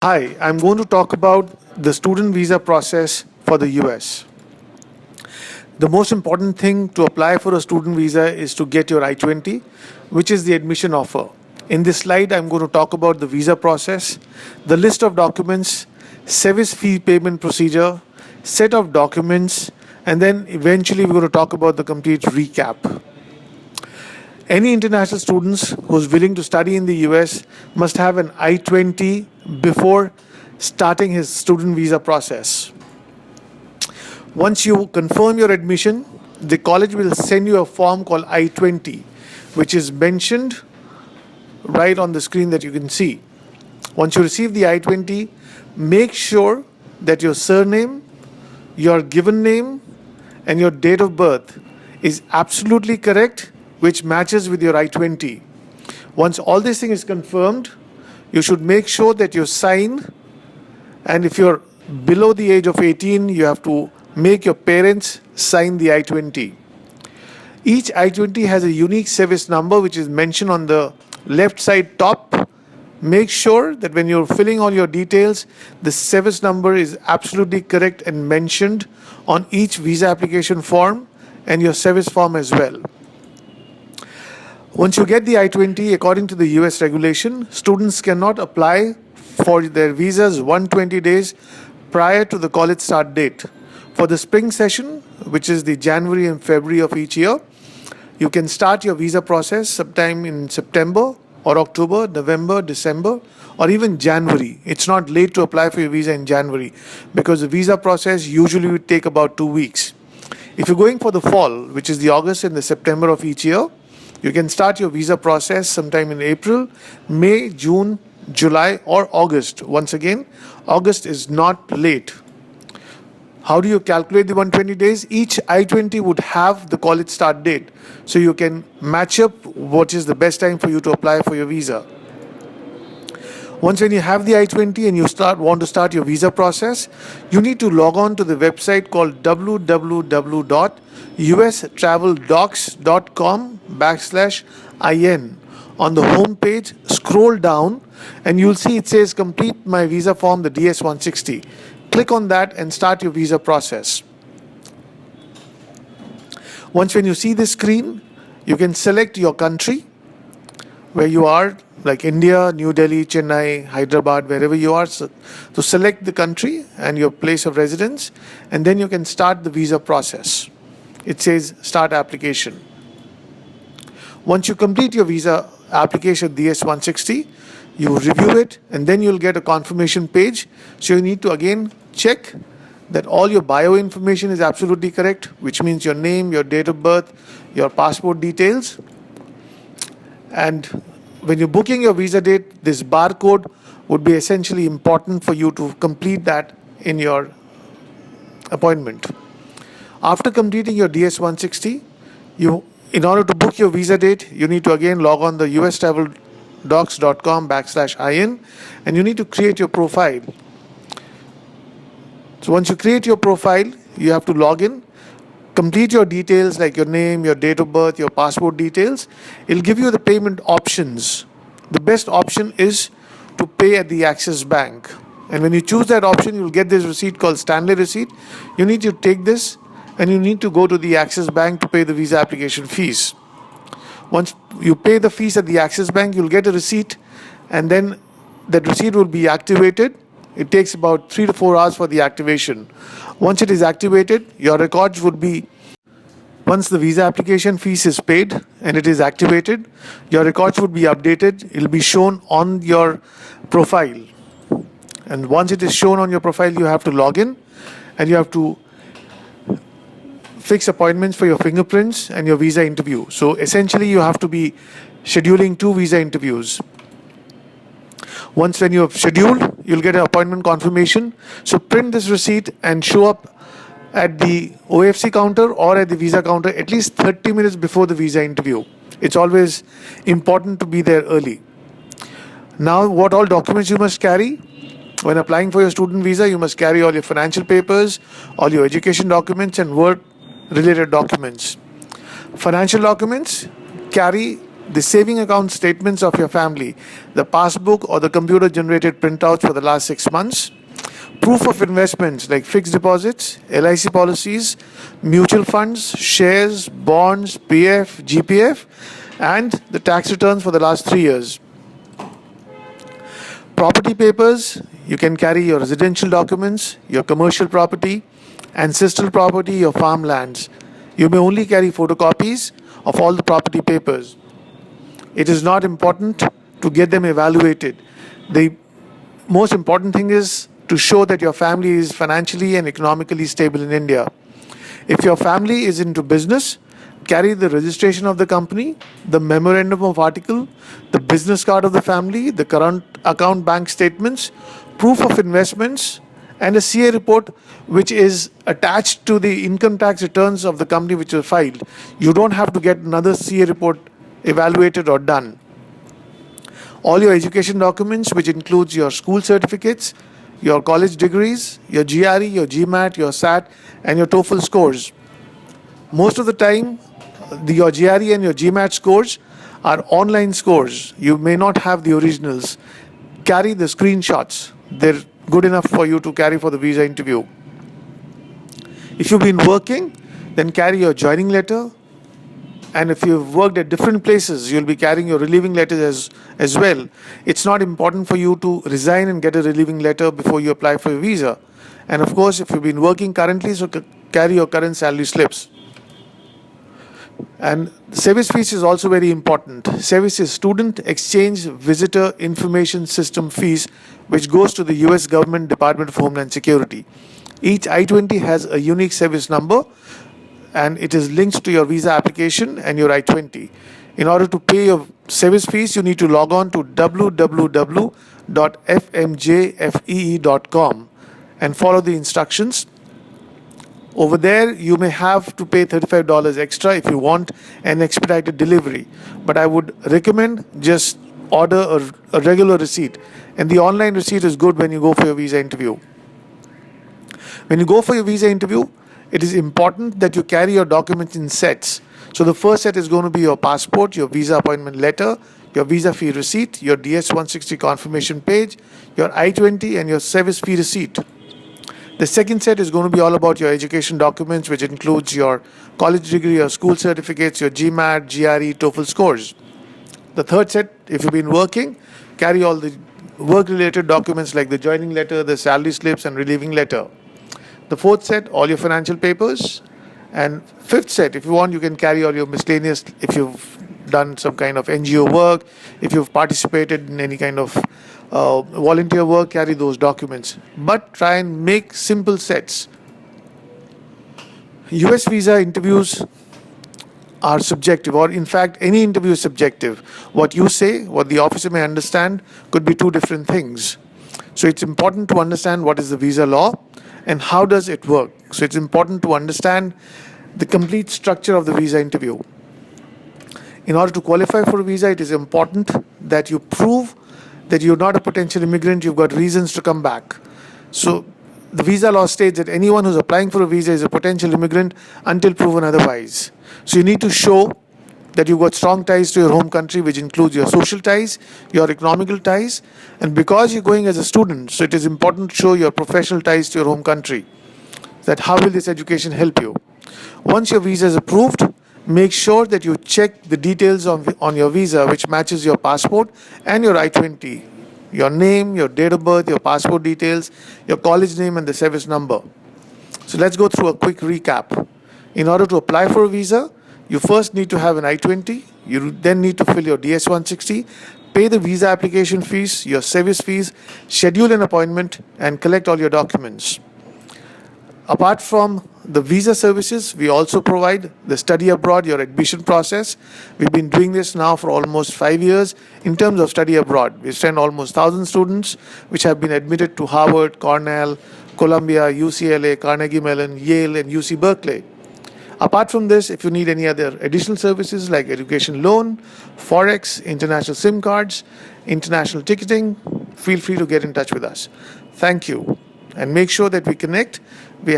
Hi, I'm going to talk about the student visa process for the US. The most important thing to apply for a student visa is to get your I-20, which is the admission offer. In this slide, I'm going to talk about the visa process, the list of documents, service fee payment procedure, set of documents, and then eventually we're going to talk about the complete recap. Any international students who's willing to study in the US must have an I-20 before starting his student visa process. Once you confirm your admission, the college will send you a form called I-20, which is mentioned right on the screen that you can see. Once you receive the I-20, make sure that your surname, your given name, and your date of birth is absolutely correct, which matches with your I-20. Once all this thing is confirmed, you should make sure that you sign, and if you're below the age of 18, you have to make your parents sign the I-20. Each I-20 has a unique service number which is mentioned on the left side top. Make sure that when you're filling all your details, the service number is absolutely correct and mentioned on each visa application form and your service form as well. Once you get the I-20, according to the US regulation, students cannot apply for their visas 120 days prior to the college start date. For the spring session, which is the January and February of each year, you can start your visa process sometime in September or October, November, December, or even January. It's not late to apply for your visa in January because the visa process usually would take about 2 weeks. If you're going for the fall, which is the August and the September of each year, you can start your visa process sometime in April, May, June, July, or August. Once again, August is not late. How do you calculate the 120 days? Each I-20 would have the college start date, so you can match up what is the best time for you to apply for your visa. Once when you have the I-20 and you want to start your visa process, you need to log on to the website called www.ustraveldocs.com/IN. On the home page, scroll down and you'll see it says complete my visa form, the DS-160. Click on that and start your visa process. Once when you see this screen, you can select your country where you are, like India, New Delhi, Chennai, Hyderabad, wherever you are. So, to select the country and your place of residence, and then you can start the visa process. It says start application. Once you complete your visa application DS-160, you review it and then you'll get a confirmation page. So you need to again check that all your bio information is absolutely correct, which means your name, your date of birth, your passport details. And when you're booking your visa date, this barcode would be essentially important for you to complete that in your appointment. After completing your DS-160, in order to book your visa date, you need to again log on the ustraveldocs.com/IN and you need to create your profile. So once you create your profile, you have to log in, complete your details like your name, your date of birth, your passport details. It'll give you the payment options. The best option is to pay at the Axis Bank. And when you choose that option, you'll get this receipt called Stanley receipt. You need to take this and you need to go to the Axis Bank to pay the visa application fees. Once you pay the fees at the Axis Bank, you'll get a receipt and then that receipt will be activated. It takes about 3 to 4 hours for the activation. Once it is activated, your records would be, once the visa application fees is paid and it is activated, your records would be updated. It will be shown on your profile. And once it is shown on your profile, you have to log in and you have to fix appointments for your fingerprints and your visa interview. So essentially, you have to be scheduling 2 visa interviews. Once when you have scheduled, you'll get an appointment confirmation. So print this receipt and show up at the OFC counter or at the visa counter at least 30 minutes before the visa interview. It's always important to be there early. Now, what all documents you must carry? When applying for your student visa, you must carry all your financial papers, all your education documents and work-related documents. Financial documents, carry the saving account statements of your family, the passbook or the computer generated printouts for the last 6 months, proof of investments like fixed deposits, LIC policies, mutual funds, shares, bonds, PF, GPF, and the tax returns for the last 3 years. Property papers, you can carry your residential documents, your commercial property, ancestral property, your farmlands. You may only carry photocopies of all the property papers. It is not important to get them evaluated. The most important thing is to show that your family is financially and economically stable in India. If your family is into business, carry the registration of the company, the memorandum of article, the business card of the family, the current account bank statements, proof of investments, and a CA report which is attached to the income tax returns of the company which was filed. You don't have to get another CA report evaluated or done. All your education documents, which includes your school certificates, your college degrees, your GRE, your GMAT, your SAT, and your TOEFL scores. Most of the time, your GRE and your GMAT scores are online scores. You may not have the originals. Carry the screenshots. They're good enough for you to carry for the visa interview. If you've been working, then carry your joining letter. And if you've worked at different places, you'll be carrying your relieving letters as well. It's not important for you to resign and get a relieving letter before you apply for your visa. And of course, if you've been working currently, so carry your current salary slips. And service fees is also very important. Service is Student Exchange Visitor Information System fees, which goes to the US Government Department of Homeland Security. Each I-20 has a unique service number, and it is linked to your visa application and your I-20. In order to pay your service fees, you need to log on to www.fmjfee.com and follow the instructions. Over there, you may have to pay $35 extra if you want an expedited delivery. But I would recommend just order a regular receipt. And the online receipt is good when you go for your visa interview. When you go for your visa interview, it is important that you carry your documents in sets. So the first set is going to be your passport, your visa appointment letter, your visa fee receipt, your DS-160 confirmation page, your I-20, and your service fee receipt. The second set is going to be all about your education documents, which includes your college degree, your school certificates, your GMAT, GRE, TOEFL scores. The third set, if you've been working, carry all the work-related documents like the joining letter, the salary slips, and relieving letter. The fourth set, all your financial papers. And fifth set, if you want, you can carry all your miscellaneous, if you've done some kind of NGO work, if you've participated in any kind of volunteer work, carry those documents. But try and make simple sets. US visa interviews are subjective, or in fact, any interview is subjective. What you say, what the officer may understand, could be two different things. So it's important to understand what is the visa law and how does it work. So it's important to understand the complete structure of the visa interview. In order to qualify for a visa, it is important that you prove that you're not a potential immigrant, you've got reasons to come back. So the visa law states that anyone who's applying for a visa is a potential immigrant until proven otherwise. So you need to show that you've got strong ties to your home country, which includes your social ties, your economical ties, and because you're going as a student, so it is important to show your professional ties to your home country. That how will this education help you? Once your visa is approved, make sure that you check the details on your visa which matches your passport and your I-20. Your name, your date of birth, your passport details, your college name, and the service number. So let's go through a quick recap. In order to apply for a visa, you first need to have an I-20. You then need to fill your DS-160, pay the visa application fees, your service fees, schedule an appointment, and collect all your documents. Apart from the visa services, we also provide the study abroad, your admission process. We've been doing this now for almost 5 years. In terms of study abroad, we send almost 1,000 students which have been admitted to Harvard, Cornell, Columbia, UCLA, Carnegie Mellon, Yale, and UC Berkeley. Apart from this, if you need any other additional services like education loan, Forex, international SIM cards, international ticketing, feel free to get in touch with us. Thank you. and make sure that we connect. We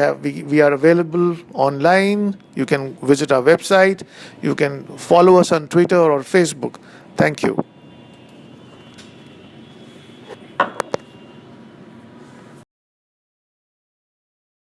are available online. You can visit our website. You can follow us on Twitter or Facebook. Thank you.